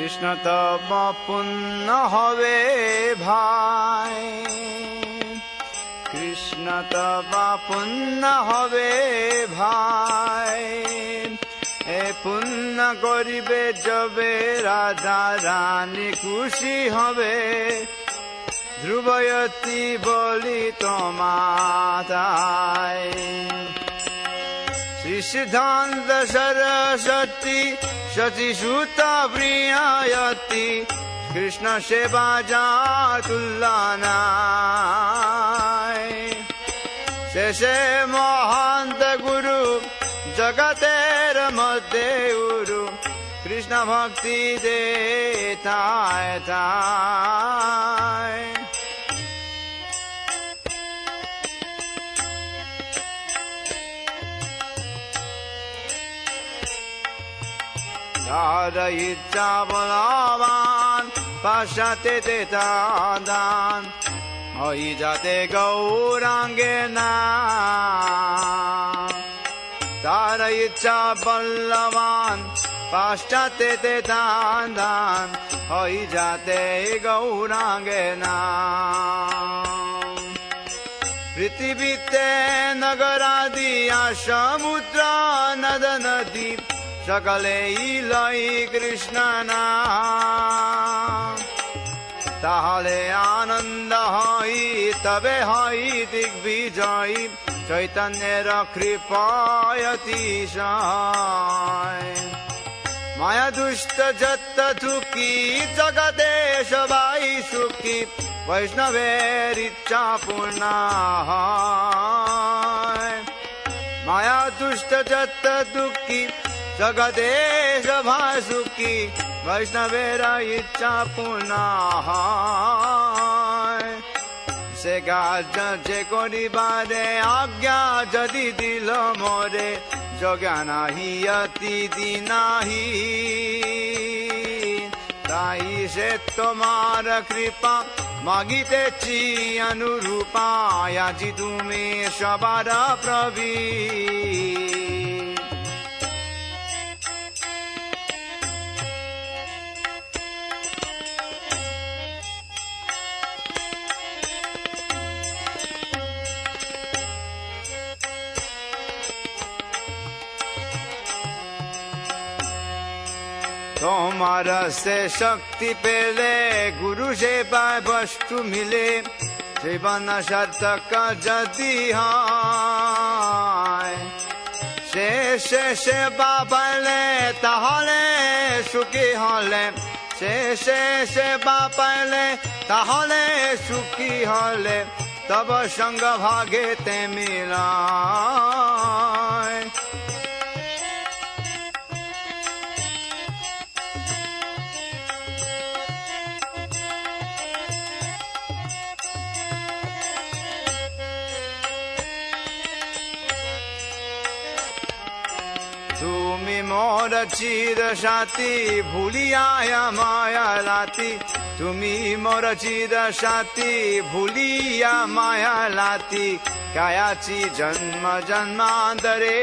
কৃষ্ণ তব পুণ্য হবে ভাই, কৃষ্ণ তব পুণ্য হবে ভাই। এ পুণ্য করিবে যবে রাধা রানী খুশি হবে, ধ্রুবয়তী বলি তোমায়। শ্রী সিদ্ধান্ত সরস্বতী সতী সুত প্রিয়তী, কৃষ্ণ সেবা যার তুল্য নাই। শেষে মহান্ত গুরু জগতের মধ্যে গুরু, কৃষ্ণ ভক্তি দে থায় থায়। তার ইচ্ছা বলবান পাশাতে দান, ওই যাতে গৌরাঙ্গে না। তার ইচ্ছা বলবান পাশাতে দান, ওই যাতে গৌরাঙ্গে না। পৃথিবীতে নগরাদিয়া সমুদ্র নদ নদী, সকলে লই কৃষ্ণ নাম। তাহলে আনন্দ হই তবে হই দিগ্বিজয়ী, চৈতন্যের কৃপায়তিশয়। মায়া দুষ্ট যত দুঃখী জগতে সবাই সুখী, বৈষ্ণবের ইচ্ছা পূর্ণ হয়। মায়া দুষ্ট যত দুঃখী জগতে সবাই সুখী, বৈষ্ণবের ইচ্ছা পূর্ণ হয়। সে কাজ যে করিবারে আজ্ঞা যদি দিল মোরে, যোগা নাহি অতি দিনাহি। তাই সে তোমার কৃপা মাগিতেছি অনুরূপা, আজি তুমি সবার প্রভু। তোমার সে শক্তি পেলে গুরু সেবায় বস্তু মিলে, জীবন সার্থক যদি হয়। শেষে সেবা পাইলে তাহলে সুখী হলে, শেষে সেবা পাইলে তাহলে সুখী হলে, তব সঙ্গ ভাগেতে মিলায়। তুমি মোর চির সাথী ভুলিয়ায় মায়া লাতি, তুমি মোর চির সাথী ভুলিয়া মায়া লাতি। কায়াছি জন্ম জন্মান্তরে,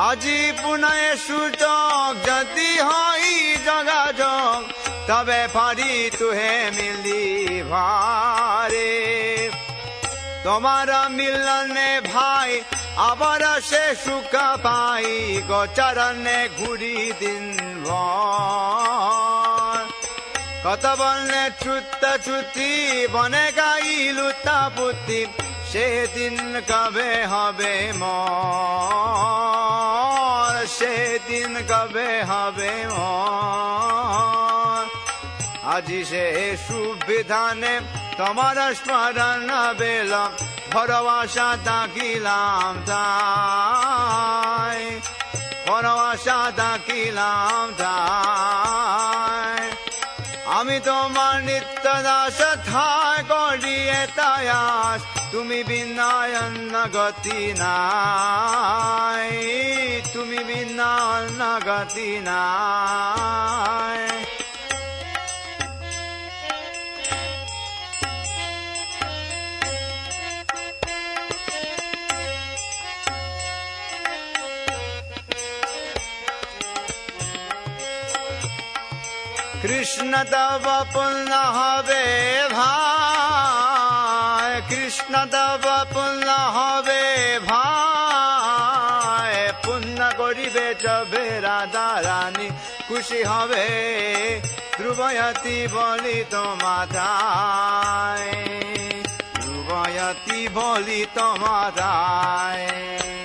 আজি পুনঃ সুযোগ যদি হই যোগাযোগ, তবে পারি তুহে মিলি ভারে। তোমার মিলনে ভাই আবার সে সুখ পাই, গোচরণে ঘুরি দিন ভর। কত বলনে ছুত ছুতি বনে গাইলু তাপুতি, সেদিন কবে হবে মোর, সেদিন কবে হবে মোর। আজি সে সুবিধানে তোমার স্মরণ বেলাম, ভরবাসা ডাকিলাম তাই, ভরবাসা ডাকিলাম তাই। আমি তোমার নিত্য দাস থায় করিয়ে তায়াস, তুমি বিনা অন্য গতি নাই, তুমি বিনা অন্য গতি নাই। কৃষ্ণ তব পুণ্য হবে ভাই, কৃষ্ণ তব পুণ্য হবে ভাই, পুণ্য করিবে যবে রাধা রানী খুশি হবে, ধ্রুবয়তী বলি তোমায়, ধ্রুবয়তী বলি তোমায়।